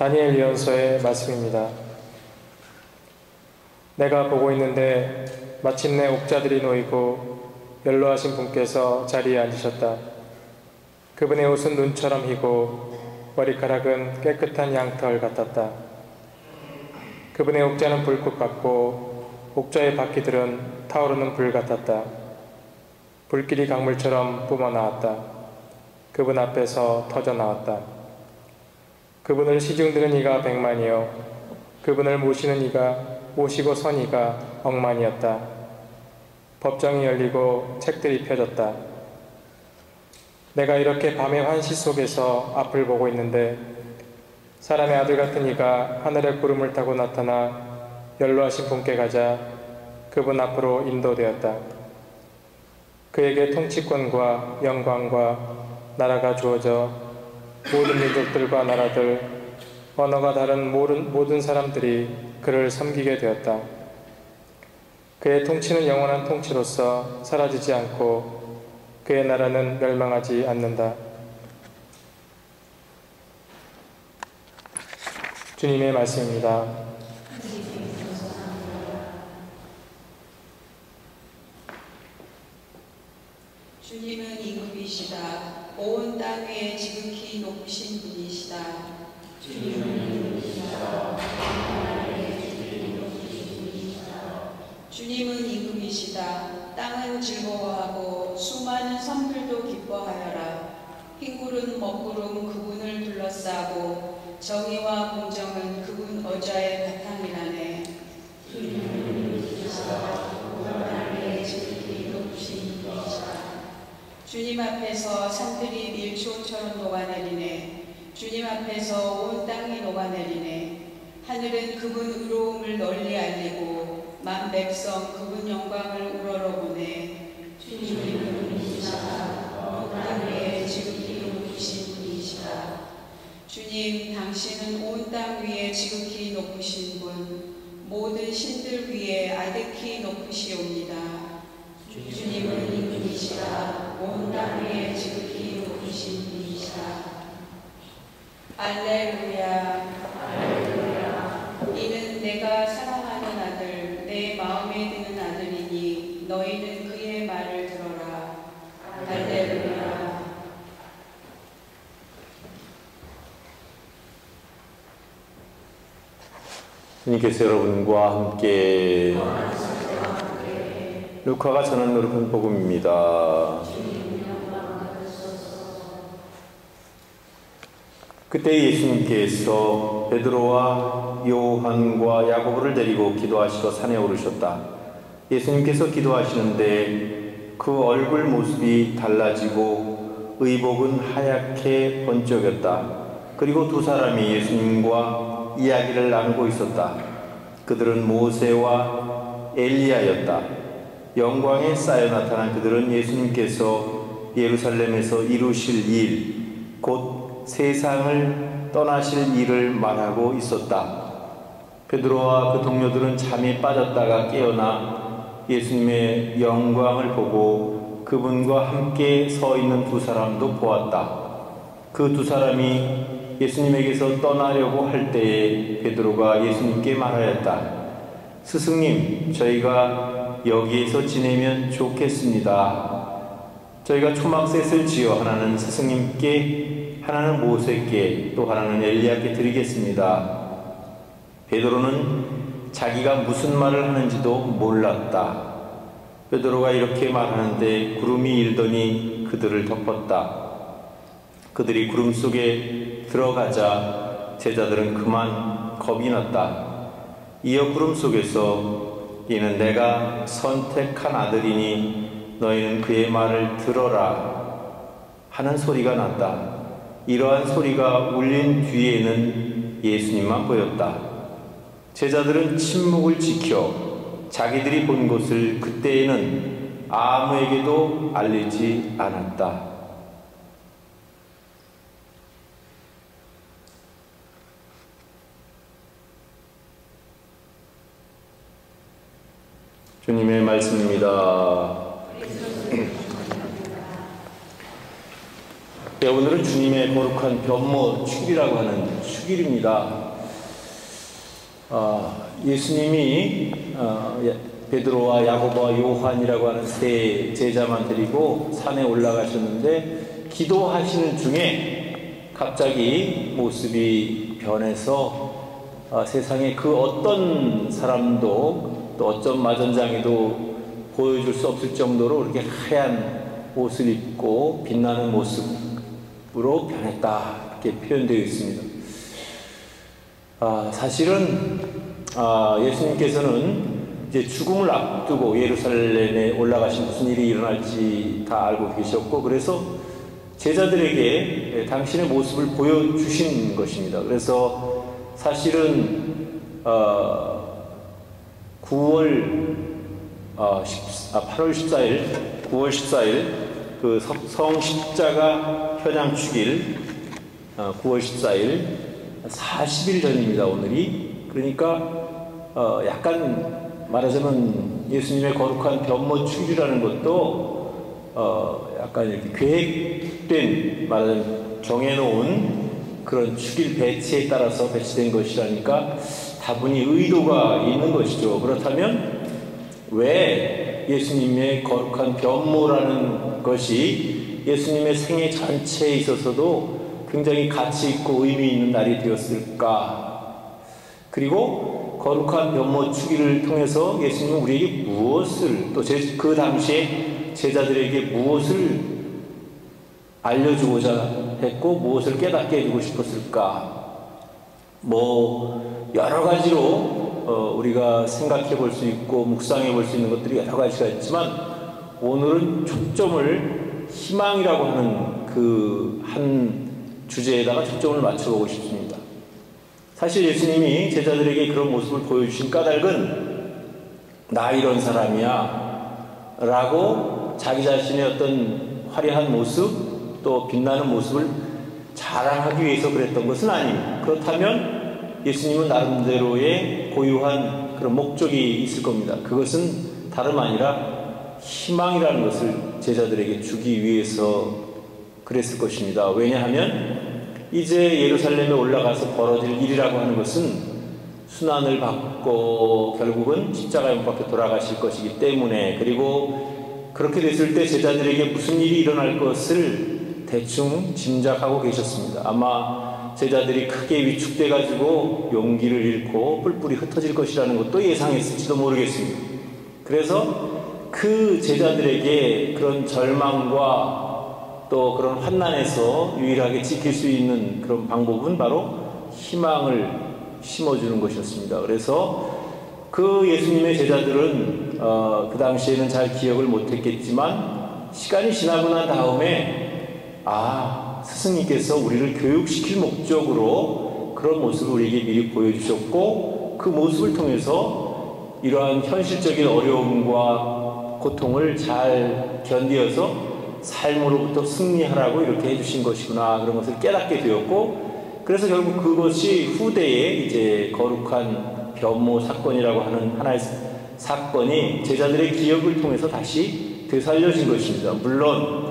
다니엘 예언서의 말씀입니다. 내가 보고 있는데 마침내 옥자들이 놓이고 연로하신 분께서 자리에 앉으셨다. 그분의 옷은 눈처럼 희고 머리카락은 깨끗한 양털 같았다. 그분의 옥자는 불꽃 같고 옥자의 바퀴들은 타오르는 불 같았다. 불길이 강물처럼 뿜어나왔다. 그분 앞에서 터져나왔다. 그분을 시중드는 이가 100만이요 그분을 모시고 선 이가 억만이었다. 법정이 열리고 책들이 펴졌다. 내가 이렇게 밤의 환시 속에서 앞을 보고 있는데 사람의 아들 같은 이가 하늘의 구름을 타고 나타나 연로하신 분께 가자 그분 앞으로 인도되었다. 그에게 통치권과 영광과 나라가 주어져 모든 민족들과 나라들, 언어가 다른 모든 사람들이 그를 섬기게 되었다. 그의 통치는 영원한 통치로서 사라지지 않고 그의 나라는 멸망하지 않는다. 주님의 말씀입니다. 주님은 임금이시다. 온 땅 위에 지극히 높으신 분이시다. 주님은 임금이시다. 주님은 임금이시다. 땅은 즐거워하고 수많은 섬들도 기뻐하여라. 흰구름 먹구름 그분을 둘러싸고 정의와 공정은 그분 어좌의 바탕이라네. 주님은 임금이시다. 주님 앞에서 산들이 밀초처럼 녹아내리네. 주님 앞에서 온 땅이 녹아내리네. 하늘은 그분 의로움을 널리 알리고 만 백성 그분 영광을 우러러보네. 주님은 분이시다. 온 땅 위에 지극히 높으신 분이시다. 주님, 당신은 온 땅 위에 지극히 높으신 분, 모든 신들 위에 아득히 높으시옵니다. 주님은 임금이시다. 온 땅 위에 지극히 높으신 분이시다. 알렐루야. 알렐루야. 이는 내가 사랑하는 아들, 내 마음에 드는 아들이니 너희는 그의 말을 들어라. 알렐루야. 주님께서 여러분과 함께 루카가 전한 노력한 복음입니다. 그때 예수님께서 베드로와 요한과 야고보를 데리고 기도하시러 산에 오르셨다. 예수님께서 기도하시는데 그 얼굴 모습이 달라지고 의복은 하얗게 번쩍였다. 그리고 두 사람이 예수님과 이야기를 나누고 있었다. 그들은 모세와 엘리야였다. 영광에 쌓여 나타난 그들은 예수님께서 예루살렘에서 이루실 일, 곧 세상을 떠나실 일을 말하고 있었다. 베드로와 그 동료들은 잠에 빠졌다가 깨어나 예수님의 영광을 보고 그분과 함께 서 있는 두 사람도 보았다. 그 두 사람이 예수님에게서 떠나려고 할 때에 베드로가 예수님께 말하였다. 스승님, 저희가 여기에서 지내면 좋겠습니다. 저희가 초막셋을 지어 하나는 스승님께, 하나는 모세께, 또 하나는 엘리야께 드리겠습니다. 베드로는 자기가 무슨 말을 하는지도 몰랐다. 베드로가 이렇게 말하는데 구름이 일더니 그들을 덮었다. 그들이 구름 속에 들어가자 제자들은 그만 겁이 났다. 이어 구름 속에서 이는 내가 선택한 아들이니 너희는 그의 말을 들어라 하는 소리가 났다. 이러한 소리가 울린 뒤에는 예수님만 보였다. 제자들은 침묵을 지켜 자기들이 본 것을 그때에는 아무에게도 알리지 않았다. 주님의 말씀입니다. 네, 오늘은 주님의 거룩한 변모 축일이라고 하는 축일입니다. 예수님이 베드로와 야고보와 요한이라고 하는 세 제자만 데리고 산에 올라가셨는데 기도하시는 중에 갑자기 모습이 변해서 세상에 그 어떤 사람도 또 어떤 마전장에도 보여줄 수 없을 정도로 이렇게 하얀 옷을 입고 빛나는 모습으로 변했다, 이렇게 표현되어 있습니다. 사실은 예수님께서는 이제 죽음을 앞두고 예루살렘에 올라가신 무슨 일이 일어날지 다 알고 계셨고, 그래서 제자들에게 당신의 모습을 보여주신 것입니다. 그래서 사실은 8월 14일, 9월 14일 그 성십자가 현양 축일 9월 14일 40일 전입니다, 오늘이. 그러니까 약간 말하자면 예수님의 거룩한 변모 축일이라는 것도 약간 이렇게 계획된, 말하자면 정해놓은 그런 축일 배치에 따라서 배치된 것이라니까 다분히 의도가 있는 것이죠. 그렇다면 왜 예수님의 거룩한 변모라는 것이 예수님의 생애 전체에 있어서도 굉장히 가치 있고 의미 있는 날이 되었을까? 그리고 거룩한 변모 축일을 통해서 예수님은 우리에게 무엇을, 또 그 당시에 제자들에게 무엇을 알려주고자 했고 무엇을 깨닫게 해주고 싶었을까? 여러 가지로 우리가 생각해 볼 수 있고 묵상해 볼 수 있는 것들이 여러 가지가 있지만, 오늘은 초점을 희망이라고 하는 그 한 주제에다가 초점을 맞춰보고 싶습니다. 사실 예수님이 제자들에게 그런 모습을 보여주신 까닭은 나 이런 사람이야 라고 자기 자신의 어떤 화려한 모습, 또 빛나는 모습을 자랑하기 위해서 그랬던 것은 아닙니다. 그렇다면 예수님은 나름대로의 고유한 그런 목적이 있을 겁니다. 그것은 다름 아니라 희망이라는 것을 제자들에게 주기 위해서 그랬을 것입니다. 왜냐하면 이제 예루살렘에 올라가서 벌어질 일이라고 하는 것은 순환을 받고 결국은 십자가에 못 박혀 돌아가실 것이기 때문에, 그리고 그렇게 됐을 때 제자들에게 무슨 일이 일어날 것을 대충 짐작하고 계셨습니다. 아마 제자들이 크게 위축돼 가지고 용기를 잃고 뿔뿔이 흩어질 것이라는 것도 예상했을지도 모르겠습니다. 그래서 그 제자들에게 그런 절망과 또 그런 환난에서 유일하게 지킬 수 있는 그런 방법은 바로 희망을 심어주는 것이었습니다. 그래서 그 예수님의 제자들은 그 당시에는 잘 기억을 못했겠지만 시간이 지나고 난 다음에 스승님께서 우리를 교육시킬 목적으로 그런 모습을 우리에게 미리 보여주셨고, 그 모습을 통해서 이러한 현실적인 어려움과 고통을 잘 견디어서 삶으로부터 승리하라고 이렇게 해주신 것이구나, 그런 것을 깨닫게 되었고, 그래서 결국 그것이 후대에 이제 거룩한 변모 사건이라고 하는 하나의 사건이 제자들의 기억을 통해서 다시 되살려진 것입니다. 물론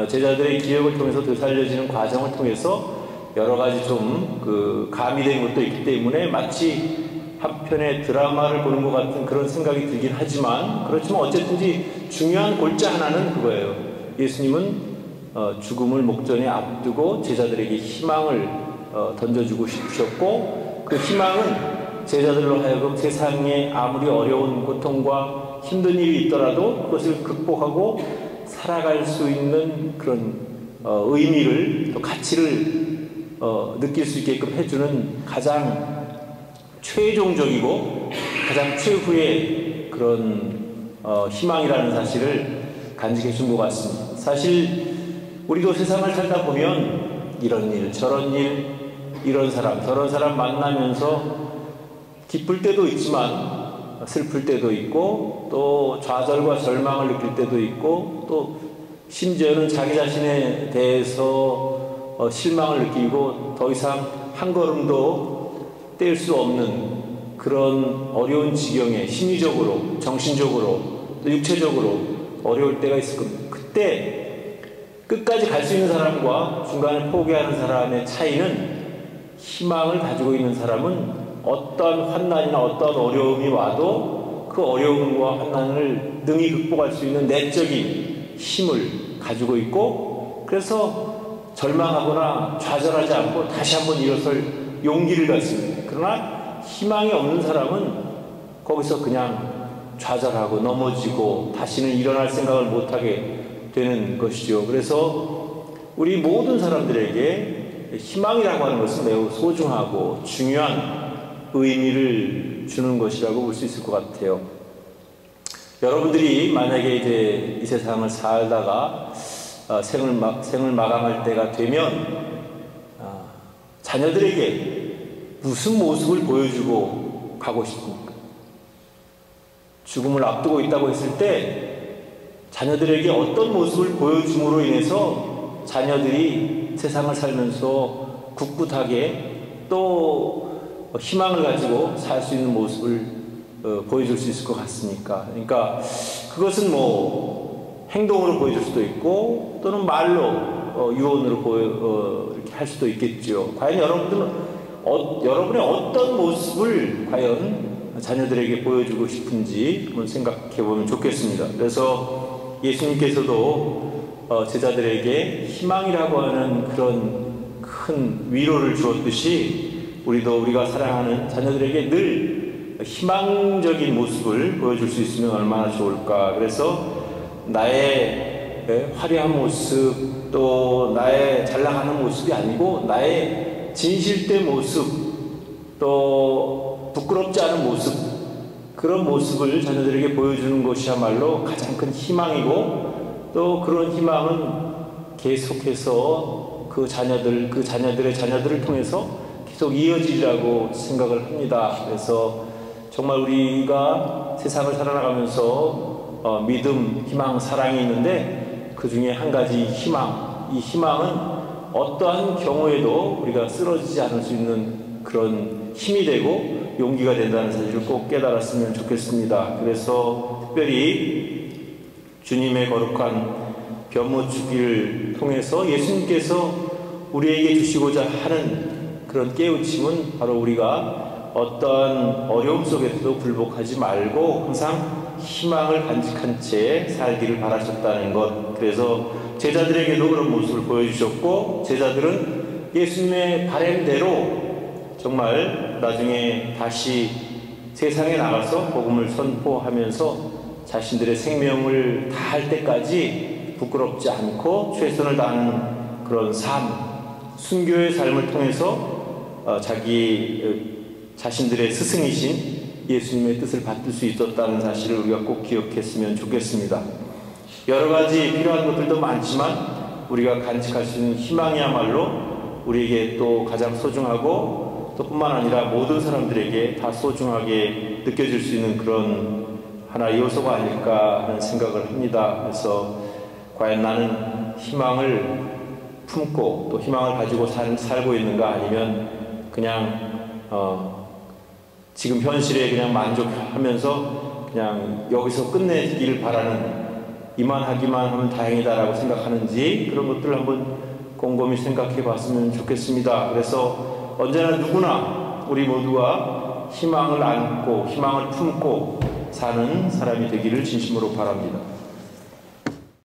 제자들의 기억을 통해서 되살려지는 과정을 통해서 여러 가지 좀 가미된 것도 있기 때문에 마치 한편의 드라마를 보는 것 같은 그런 생각이 들긴 하지만, 그렇지만 어쨌든지 중요한 골자 하나는 그거예요. 예수님은 죽음을 목전에 앞두고 제자들에게 희망을 던져주고 싶으셨고, 그 희망은 제자들로 하여금 세상에 아무리 어려운 고통과 힘든 일이 있더라도 그것을 극복하고 살아갈 수 있는 그런 의미를, 또 가치를 느낄 수 있게끔 해주는 가장 최종적이고 가장 최후의 그런 희망이라는 사실을 간직해 준 것 같습니다. 사실 우리도 세상을 살다 보면 이런 일, 저런 일, 이런 사람, 저런 사람 만나면서 기쁠 때도 있지만 슬플 때도 있고, 또 좌절과 절망을 느낄 때도 있고, 또 심지어는 자기 자신에 대해서 실망을 느끼고 더 이상 한 걸음도 뗄 수 없는 그런 어려운 지경에 심리적으로, 정신적으로, 또 육체적으로 어려울 때가 있을 겁니다. 그때 끝까지 갈 수 있는 사람과 중간에 포기하는 사람의 차이는 희망을 가지고 있는 사람은 어떠한 환난이나 어떠한 어려움이 와도 그 어려움과 환난을 능히 극복할 수 있는 내적인 힘을 가지고 있고 그래서 절망하거나 좌절하지 않고 다시 한번 일어설 용기를 갖습니다. 그러나 희망이 없는 사람은 거기서 그냥 좌절하고 넘어지고 다시는 일어날 생각을 못하게 되는 것이죠. 그래서 우리 모든 사람들에게 희망이라고 하는 것은 매우 소중하고 중요한 의미를 주는 것이라고 볼 수 있을 것 같아요. 여러분들이 만약에 이제 이 세상을 살다가 생을 마감할 때가 되면 자녀들에게 무슨 모습을 보여주고 가고 싶습니까? 죽음을 앞두고 있다고 했을 때 자녀들에게 어떤 모습을 보여줌으로 인해서 자녀들이 세상을 살면서 굳굳하게 또 희망을 가지고 살 수 있는 모습을 보여줄 수 있을 것 같습니까? 그러니까 그것은 뭐 행동으로 보여줄 수도 있고 또는 말로 유언으로 이렇게 할 수도 있겠죠. 과연 여러분들은 여러분의 어떤 모습을 과연 자녀들에게 보여주고 싶은지 한번 생각해 보면 좋겠습니다. 그래서 예수님께서도 제자들에게 희망이라고 하는 그런 큰 위로를 주었듯이 우리도 우리가 사랑하는 자녀들에게 늘 희망적인 모습을 보여줄 수 있으면 얼마나 좋을까. 그래서 나의 화려한 모습 또 나의 잘 나가는 모습이 아니고 나의 진실된 모습 또 부끄럽지 않은 모습 그런 모습을 자녀들에게 보여주는 것이야말로 가장 큰 희망이고 또 그런 희망은 계속해서 그 자녀들의 자녀들을 통해서 계속 이어지리라고 생각을 합니다. 그래서 정말 우리가 세상을 살아나가면서 믿음, 희망, 사랑이 있는데 그 중에 한 가지 희망, 이 희망은 어떠한 경우에도 우리가 쓰러지지 않을 수 있는 그런 힘이 되고 용기가 된다는 사실을 꼭 깨달았으면 좋겠습니다. 그래서 특별히 주님의 거룩한 변모주기를 통해서 예수님께서 우리에게 주시고자 하는 그런 깨우침은 바로 우리가 어떠한 어려움 속에서도 굴복하지 말고 항상 희망을 간직한 채 살기를 바라셨다는 것. 그래서 제자들에게도 그런 모습을 보여주셨고 제자들은 예수님의 바램대로 정말 나중에 다시 세상에 나가서 복음을 선포하면서 자신들의 생명을 다할 때까지 부끄럽지 않고 최선을 다하는 그런 삶, 순교의 삶을 통해서 자신들의 스승이신 예수님의 뜻을 받들 수 있었다는 사실을 우리가 꼭 기억했으면 좋겠습니다. 여러 가지 필요한 것들도 많지만 우리가 간직할 수 있는 희망이야말로 우리에게 또 가장 소중하고 또 뿐만 아니라 모든 사람들에게 다 소중하게 느껴질 수 있는 그런 하나의 요소가 아닐까 하는 생각을 합니다. 그래서 과연 나는 희망을 품고 또 희망을 가지고 살고 있는가 아니면 그냥 지금 현실에 그냥 만족하면서 그냥 여기서 끝내기를 바라는 이만하기만 하면 다행이다라고 생각하는지 그런 것들을 한번 곰곰이 생각해 봤으면 좋겠습니다. 그래서 언제나 누구나 우리 모두가 희망을 안고 희망을 품고 사는 사람이 되기를 진심으로 바랍니다.